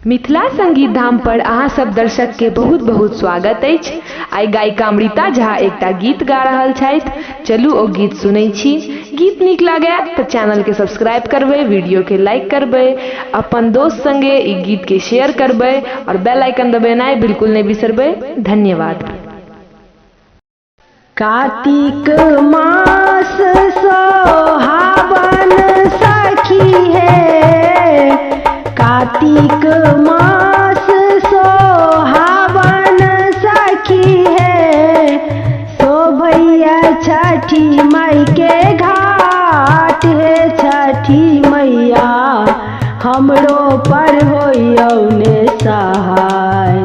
मिथिला संगीत धाम पर अहाँ सब दर्शक के बहुत बहुत स्वागत अछि। आई गायिका अमृता झा एकटा गीत गा रहल छथि। चलू ओ गीत सुनै छी। गीत नीक लागे तो चैनल के सब्सक्राइब करबे, वीडियो के लाइक करबे, अपन दोस्त संगे ई गीत के शेयर करबे और बेल आइकन दबेनाइ बिल्कुल नहीं बिसरबे। धन्यवाद। कार्तिक मास सोहावन सखी है, कार्तिक मास सोहावन सखी है, शोभैया छठी मई के घाट है। छठी मैया हमरो पर होइयौ ने सहाय।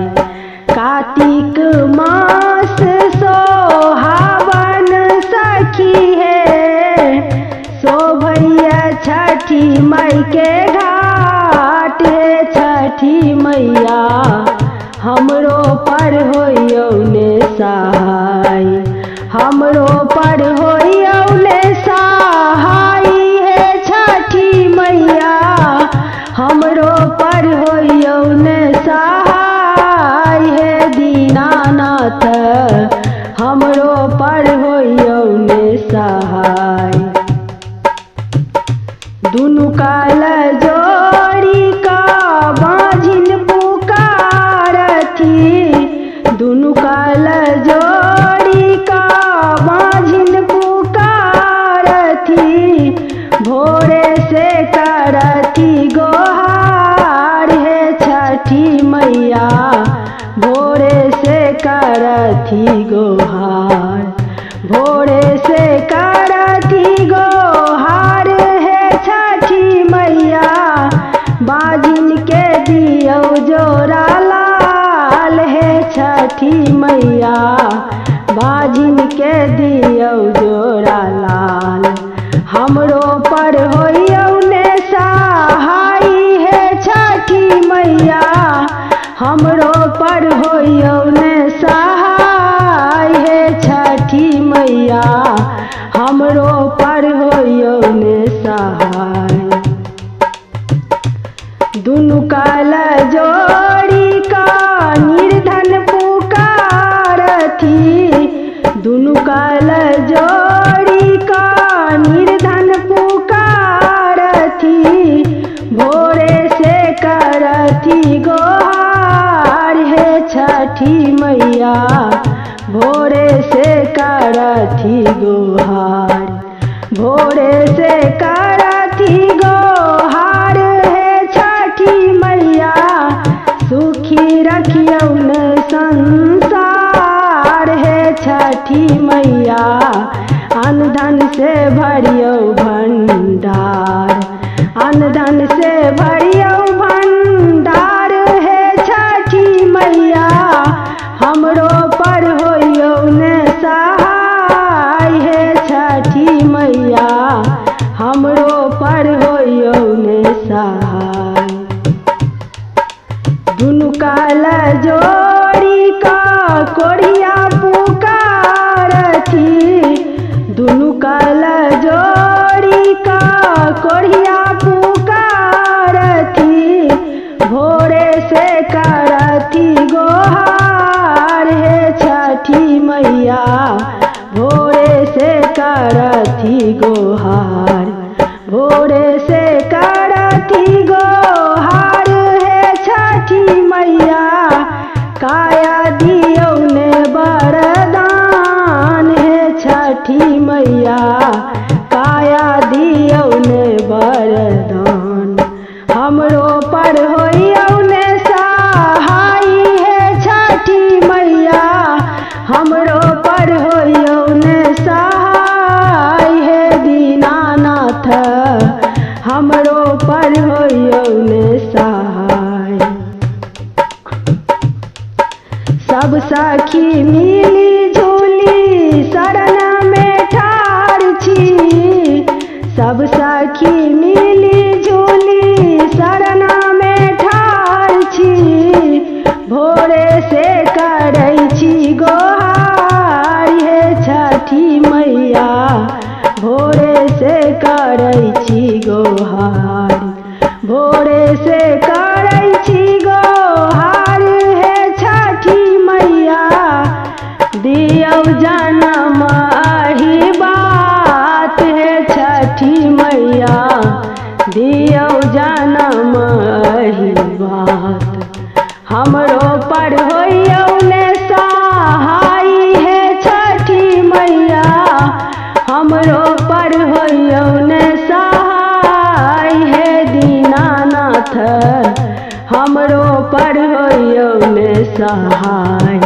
कार्तिक मास सोहावन सखी है, शोभैया छठी मई के घाट है। छठी मैया हमरो पर होइयौ ने सहाय, हमरो पर होइयौ ने सहाय है। छठी मैया हमरो पर होइयौ ने सहाय है। दीनानाथ हमरो पर होइयौ ने सहाय। दुनु काल जोड़ी का बाझिन पुकारथी, दुनु काल जोड़ी का बाझिन पुकारथी, भोरे से करथी गोहार है। छठी मैया भोरे से करथी गोहार, भोरे से करथी गोहार है। छठी मैया बाजिन के दियौ जोरा लाल है। छठी मैया बाजिन के दियौ जोरा लाल, हमरो पर होइयौ ने सहाय है। छठी मैया हमरो पर होइयौ ने सहाय है। छठी मैया हमरो पर होइयौ ने सहाय। दुनु काल जोड़ी का निर्धन पुकारथी, दुनु काल जोड़ी का निर्धन पुकारथी, भोरे से करथी गोहार है। छठी मैया भोरे से करथी गोहार, भोरे से करथी गोहार है। छठी मैया सुखी रखियौ ने संसार है। छठी मैया अन्न धन से भरियौ भंडार, अन्न धन से भरियौ भंडार है। छठी मैया हमरो पर होइयौ ने सहाय है। छठी मैया हमरो पर होइयौ ने सहाय। दुनु काल जोड़ी का कोढ़िया पुकारथी, दुनु काल जोड़ी का कोढ़िया पुकारथी, भोरे से करथी गोहार है। छठी मैया भोरे से करथी गोहार, भोरे से करथी गोहार है। छठी मैया काया दियौ ने वरदान है। छठी मैया काया दियौ ने वरदान, हमरो पर होइयौ ने सहाय है। छठी मैया हमरो पर होइयौ ने सहाय है। दीनानाथ हमरो पर होइयौ ने सहाय। सब सखी मिली झूली शरण में ठाड़ छी, सब सखी मिली झूली शरण में ठाड़ छी, भोरे से करै छी गोहार है। छठी मैया भोरे से करै छी गोहार, भोरे से करै छी हमरो पर होइयो ने सहाय हे छठी मैया, हमरो पर होइयो ने सहाय हे दीनानाथ, हमरो पर होइयो ने सहाय।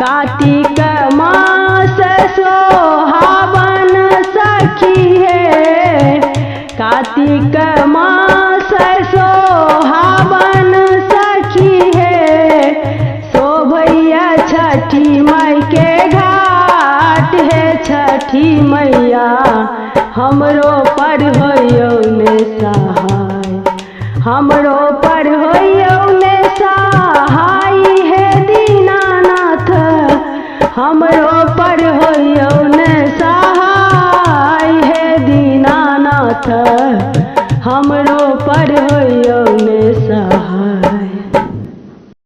कार्तिक मास सोहावन सखी हे, कार्तिक मास सोहावन सखी हे, शोभैया छठी माई के घाट हे छठी मैया, हमरो पर होइयो ने सहाय, हमरो पर होइयो ने सहाय हे दीनानाथ, हमरो पर होइयो ने सहाय हे दीनानाथ, हमरो पर होइयो ने